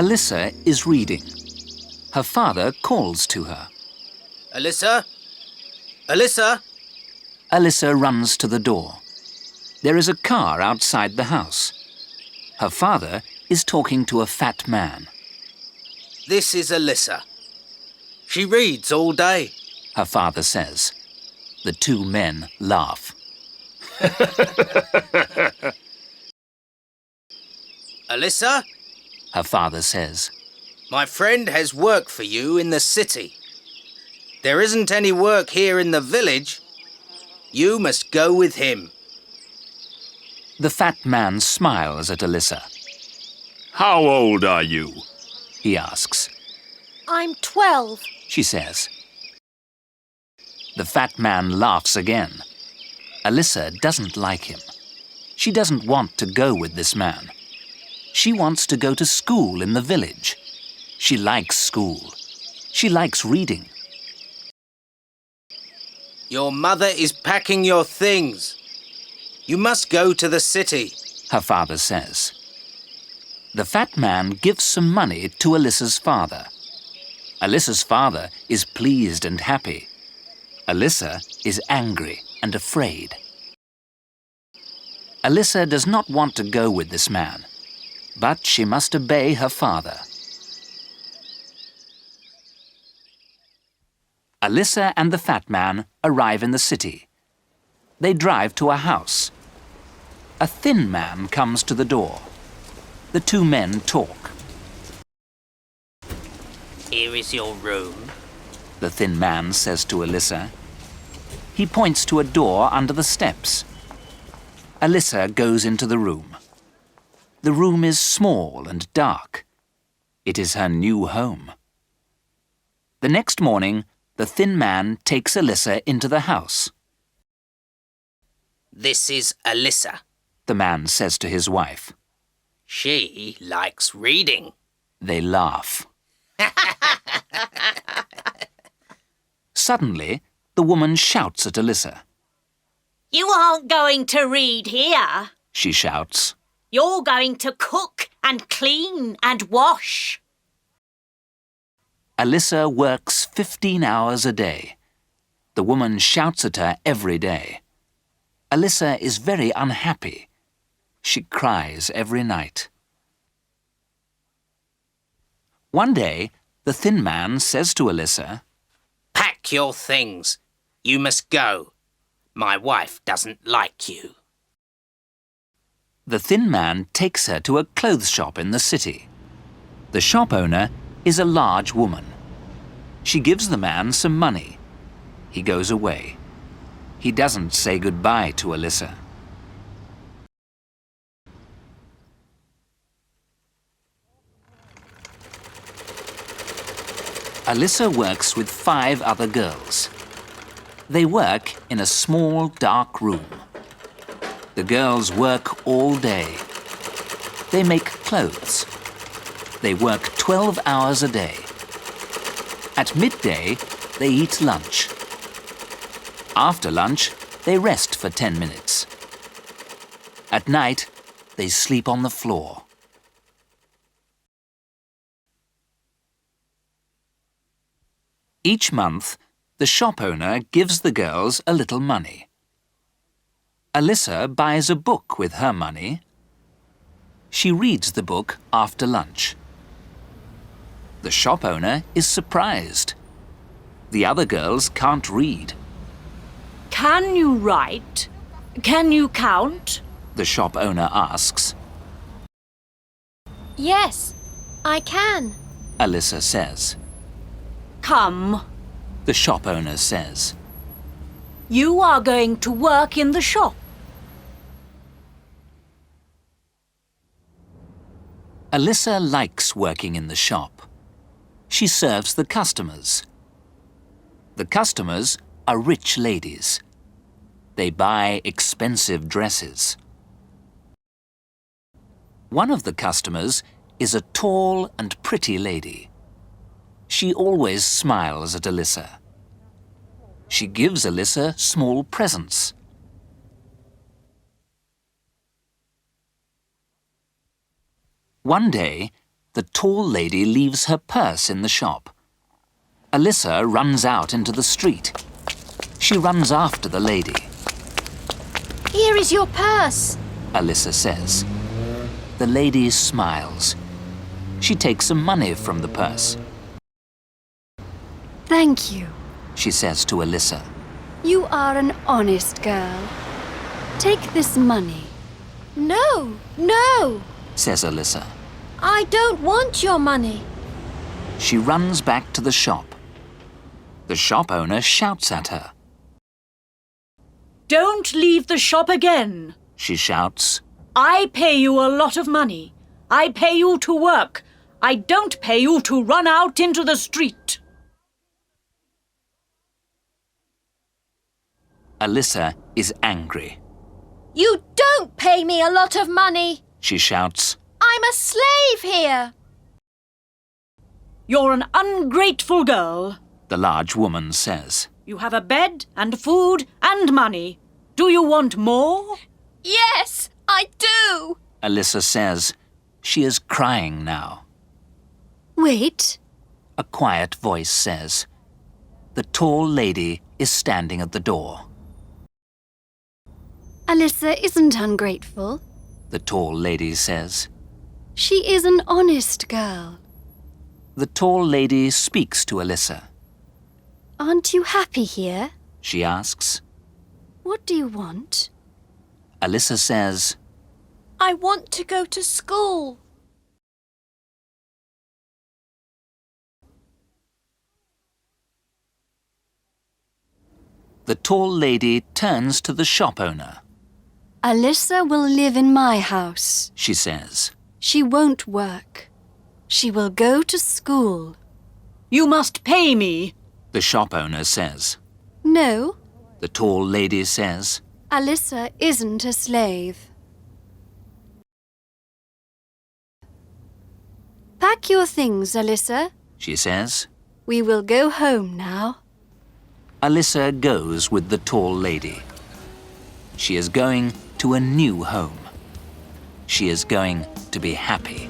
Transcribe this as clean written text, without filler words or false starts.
Alissa is reading. Her father calls to her. Alissa? Alissa? Alissa runs to the door. There is a car outside the house. Her father is talking to a fat man. This is Alissa. She reads all day. Her father says. The two men laugh. Alissa? Her father says. My friend has work for you in the city. There isn't any work here in the village. You must go with him. The fat man smiles at Alissa. How old are you? He asks. I'm 12, She says. The fat man laughs again. Alissa doesn't like him. She doesn't want to go with this man. She wants to go to school in the village. She likes school. She likes reading. Your mother is packing your things. You must go to the city, her father says. The fat man gives some money to Alissa's father. Alissa's father is pleased and happy. Alissa is angry and afraid. Alissa does not want to go with this man, but she must obey her father. Alissa and the fat man arrive in the city. They drive to a house. A thin man comes to the door. The two men talk. Here is your room, the thin man says to Alissa. He points to a door under the steps. Alissa goes into the room. The room is small and dark. It is her new home. The next morning, the thin man takes Alissa into the house. This is Alissa. The man says to his wife. She likes reading. They laugh. Suddenly, the woman shouts at Alissa. You aren't going to read here, she shouts. You're going to cook and clean and wash. Alissa works 15 hours a day. The woman shouts at her every day. Alissa is very unhappy. She cries every night. One day, the thin man says to Alissa, Pack your things. You must go. My wife doesn't like you. The thin man takes her to a clothes shop in the city. The shop owner is a large woman. She gives the man some money. He goes away. He doesn't say goodbye to Alissa. Alissa works with 5 other girls. They work in a small, dark room. The girls work all day. They make clothes. They work 12 hours a day. At midday, they eat lunch. After lunch, they rest for 10 minutes. At night, they sleep on the floor. Each month, the shop owner gives the girls a little money. Alissa buys a book with her money. She reads the book after lunch. The shop owner is surprised. The other girls can't read. Can you write? Can you count? The shop owner asks. Yes, I can. Alissa says. Come. The shop owner says. You are going to work in the shop. Alissa likes working in the shop. She serves the customers. The customers are rich ladies. They buy expensive dresses. One of the customers is a tall and pretty lady. She always smiles at Alissa. She gives Alissa small presents. One day, The tall lady leaves her purse in the shop. Alissa runs out into the street. She runs after the lady. Here is your purse. Alissa says. The lady smiles. She takes some money from the purse. Thank you. She says to Alissa. You are an honest girl. Take this money. No, no. Says Alissa. I don't want your money. She runs back to the shop. The shop owner shouts at her. Don't leave the shop again. She shouts. I pay you a lot of money. I pay you to work. I don't pay you to run out into the street. Alissa is angry. You don't pay me a lot of money. She shouts. I'm a slave here. You're an ungrateful girl. The large woman says. You have a bed and food and money. Do you want more? Yes, I do. Alissa says. She is crying now. Wait. A quiet voice says. The tall lady is standing at the door. Alissa isn't ungrateful. The tall lady says. She is an honest girl. The tall lady speaks to Alissa. Aren't you happy here? She asks. What do you want? Alissa says. I want to go to school. The tall lady turns to the shop owner. Alissa will live in my house. She says. She won't work. She will go to school. You must pay me. The shop owner says. No, The tall lady says. Alissa isn't a slave. Pack your things, Alissa. She says. We will go home now. Alissa goes with the tall lady. She is going to a new home. She is going to be happy.